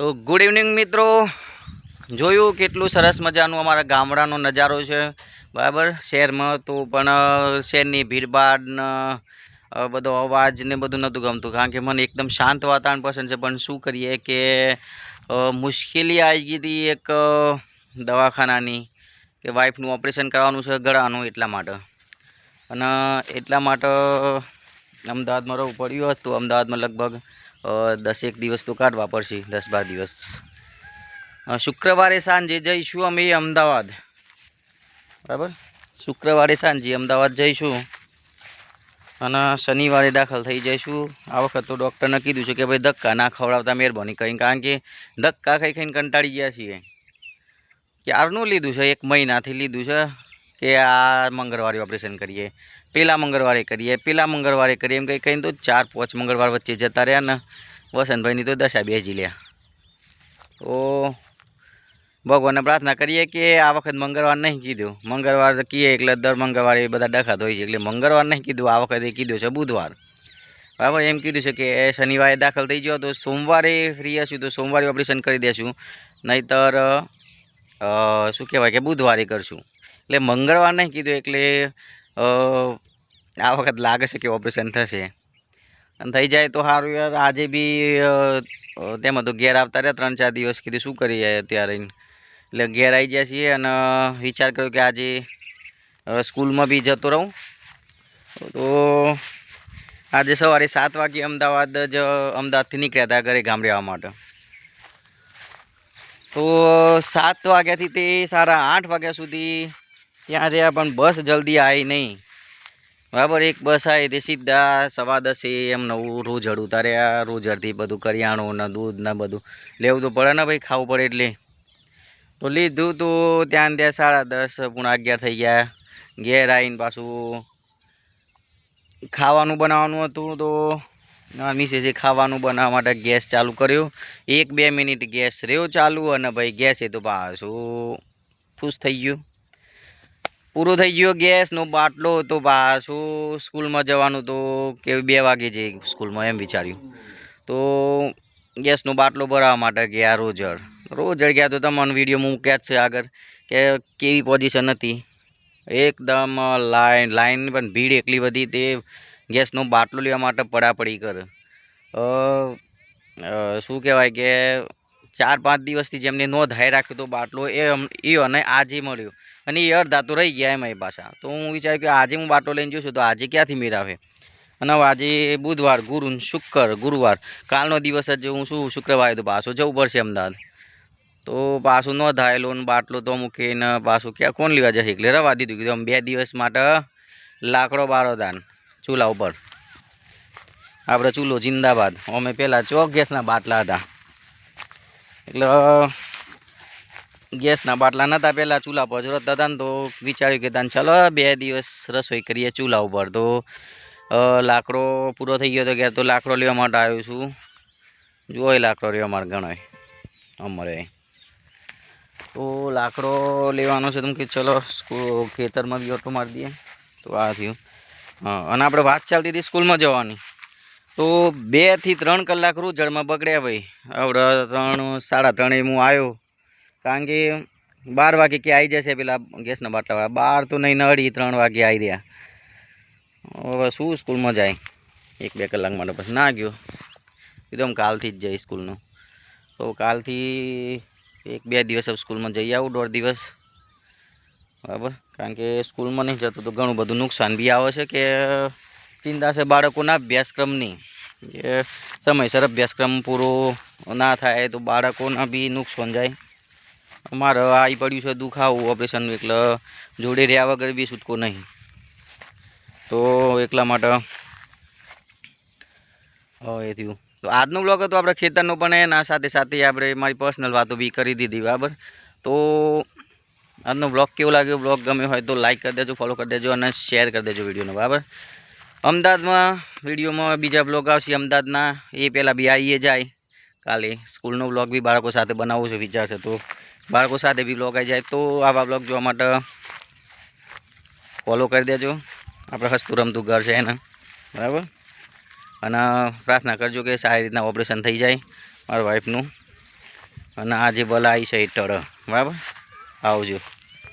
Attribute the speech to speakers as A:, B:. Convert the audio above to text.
A: તો good evening મિત્રો, જોયું કેટલું સરસ મજાનું અમારા ગામડાનો નજારો છે બરાબર. શહેરમાં તો પણ શહેરની ભીડભાડ ને બધો અવાજ ને બધું નહોતું ગમતું, કારણ કે મને એકદમ શાંત વાતાવરણ પસંદ છે. પણ શું કરીએ કે મુશ્કેલી આવી ગઈ હતી એક દવાખાનાની, કે વાઈફનું ઓપરેશન કરવાનું છે ગળાનું, એટલા માટે. અને એટલા માટે અમદાવાદમાં રહેવું પડ્યું હતું. અમદાવાદમાં લગભગ 10 દિવસ તો કાઢવા પડશે, 10-12 દિવસ. શુક્રવારે સાંજે જઈશું અમે અમદાવાદ, બરાબર. શુક્રવારે સાંજે અમદાવાદ જઈશું અને શનિવારે દાખલ થઈ જઈશું. આ વખત તો ડૉક્ટરને કીધું છે કે ભાઈ ધક્કા ના ખવડાવતા મહેરબાની કરીને, કારણ કે ધક્કા ખાઈને કંટાળી ગયા છીએ. ક્યારનું લીધું છે, 1 મહિનાથી લીધું છે કે આ મંગળવારે ઓપરેશન કરીએ, પેલા મંગળવારે કરીએ, એમ કંઈ કહીને તો 4-5 મંગળવાર વચ્ચે જતા રહ્યા ને વસંતભાઈની તો દશા બેસી લ્યા. તો ભગવાનને પ્રાર્થના કરીએ કે આ વખત મંગળવાર નહીં કીધું. મંગળવાર તો કહીએ એટલે દર મંગળવારે બધા ડખાત હોય છે, એટલે મંગળવાર નહીં કીધું, આ વખતે કીધું છે બુધવાર, બરાબર. એમ કીધું છે કે શનિવારે દાખલ થઈ ગયો તો સોમવારે ફ્રી હશું તો સોમવારે ઓપરેશન કરી દઈશું, નહીંતર શું કહેવાય કે બુધવારે કરશું. એટલે મંગળવાર નહીં કીધું, એટલે આ વખત લાગે છે કે ઓપરેશન થશે. અને થઈ જાય તો સારું યાર. આજે બી તેમાં તો ઘેર આવતા રહ્યા 3-4 દિવસ, કીધું શું કરીએ ત્યારે, એટલે ઘેર આવી ગયા છીએ. અને વિચાર કર્યો કે આજે સ્કૂલમાં બી જતો રહું. તો આજે સવારે 7 વાગે અમદાવાદથી નીકળ્યા હતા ઘરે ગામડે આવવા માટે. તો 7 વાગ્યાથી તે 8:30 વાગ્યા સુધી ત્યાં રહ્યા, પણ બસ જલ્દી આવી નહીં, બરાબર. એક બસ આવી તે સીધા 10:15 એમ 9 રોજ ઉતાર્યા રહ્યા. રોજ અડધી બધું કરિયાણું ને દૂધ ને બધું લેવું તો પડે ને ભાઈ, ખાવું પડે એટલે. તો લીધું તો ત્યાં 10:30 પોણા 11 થઈ ગયા. ઘેર આવીને પાછું ખાવાનું બનાવવાનું હતું, તો મિસેસે ખાવાનું બનાવવા માટે ગેસ ચાલુ કર્યો. 1-2 મિનિટ ગેસ રહ્યો ચાલુ, અને ભાઈ ગેસે તો પાછું ફૂસ થઈ ગયું, પૂરો થઈ ગયો ગેસનો બાટલો. તો પાછું સ્કૂલમાં જવાનું તો કે 2 વાગે જઈએ સ્કૂલમાં, એમ વિચાર્યું. તો ગેસનો બાટલો ભરાવવા માટે ગયા રોજડ ગયા. તો તમને વિડીયો મૂક્યા જ છે આગળ કે કેવી પોઝિશન હતી. એકદમ લાઈન પણ ભીડ એટલી બધી, તે ગેસનો બાટલો લેવા માટે પડાપડી કરે. શું કહેવાય કે 4-5 દિવસથી જેમને નોંધાઈ રાખ્યો તો બાટલો, એ અને આજે મળ્યો, અને એ અડધા તો રહી ગયા એમાં પાછા. તો હું વિચાર્યું કે આજે હું બાટલો લઈને જઈશું તો આજે ક્યાંથી મેળાવે. અને આજે બુધવાર, ગુરુવાર, કાલનો દિવસ જ હું શુક્રવારે તો પાછું જવું પડશે અમદાવાદ. તો પાછું નોંધાયેલો ને બાટલો તો મૂકીને પાછું ક્યાં કોણ લેવા જશે, એટલે રવા દીધું. કીધું 2 દિવસ માટે લાકડો બારો દાન ચૂલા ઉપર. આપણે ચૂલો જિંદાબાદ. અમે પહેલાં ચોક ગેસના બાટલા હતા, એટલે ગેસના બાટલા નહોતા પહેલાં, ચૂલા પર જરૂરત હતા ને. તો વિચાર્યું કે તાન ચાલો 2 દિવસ રસોઈ કરીએ ચૂલા ઉપર. તો લાકડો પૂરો થઈ ગયો હતો ઘેર, તો લાકડો લેવા માટે આવ્યો છું. જોઈ લાકડો રહ્યો અમારે ઘણો અમારે. તો લાકડો લેવાનો છે, તમે કે ચલો ખેતરમાં બી ઓટો મારી દઈએ. તો આ થયું. અને આપણે વાત ચાલતી હતી સ્કૂલમાં જવાની, તો 2 થી 3 કલાક રૂજળમાં બગડ્યા ભાઈ. આપણે 3-3:30 હું આવ્યો, કારણ કે 12 વાગે કે આવી જશે પેલા ગેસના બાટલાવાળા. 12 તો નહીં, 2:30-3 વાગે આવી રહ્યા. હવે શું સ્કૂલમાં જાય 1-2 કલાક માટે, પછી ના ગયો. કીધું કાલથી જ જઈ સ્કૂલનું. તો કાલથી 1-2 દિવસ સ્કૂલમાં જઈ આવું, 1.5 દિવસ, બરાબર. કારણ કે સ્કૂલમાં નહીં જતું તો ઘણું બધું નુકસાન બી આવે છે, કે ચિંતા છે બાળકોના અભ્યાસક્રમની. કે સમયસર અભ્યાસક્રમ પૂરો ના થાય તો બાળકોના બી નુકસાન જાય. અમારે આવી પડ્યું છે દુખાવું ઓપરેશનનું, એટલે જોડે રહ્યા વગર બી છૂટકો નહીં. તો એટલા માટે એ થયું. તો આજનો બ્લોગ હતો આપણે ખેતરનો, પણ એના સાથે સાથે આપણે મારી પર્સનલ વાતો બી કરી દીધી, બરાબર. તો આજનો બ્લોગ કેવો લાગ્યો? બ્લોગ ગમ્યો હોય તો લાઈક કરી દેજો, ફોલો કરી દેજો અને શેર કરી દેજો વિડીયોને, બરાબર. અમદાવાદમાં વિડીયોમાં બીજા બ્લોગ આવશે અમદાવાદના, એ પહેલાં બી આવીએ જાય. કાલે સ્કૂલનો બ્લોગ બી બાળકો સાથે બનાવવો છે વિચાર છે, તો બાળકો સાથે બી બ્લોગ આવી જાય. તો આવા બ્લોગ જોવા માટે ફોલો કરી દેજો. આપણે હસતું રમતું ઘર છે એને, બરાબર. અને પ્રાર્થના કરજો કે સારી રીતના ઓપરેશન થઈ જાય મારા વાઈફનું. અને આ જે બલાઈ છે હેઠળ બરાબર આવજો.